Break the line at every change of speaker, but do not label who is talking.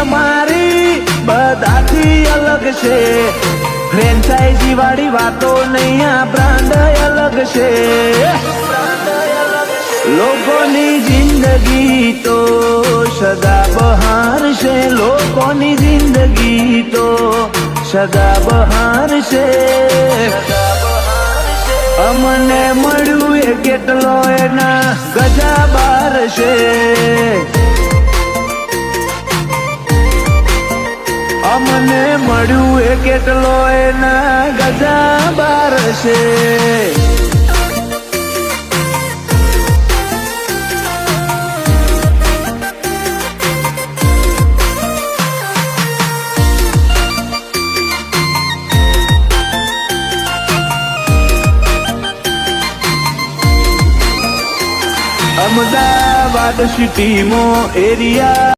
અમારી બધાથી અલગ છે. ફ્રેન્ચાઇઝી વાળી વાતો નહીં, આ બ્રાન્ડ અલગ છે. લોકોની જિંદગી તો સદાબહાર છે. લોકોની જિંદગી તો સદાબહાર છે. અમને મળ્યું એ કેટલો એના ગજા બાર છે. અમને મળ્યું એ કેટલો એના ગજા બાર છે. અમદાવાદ સિટીમાં એરિયા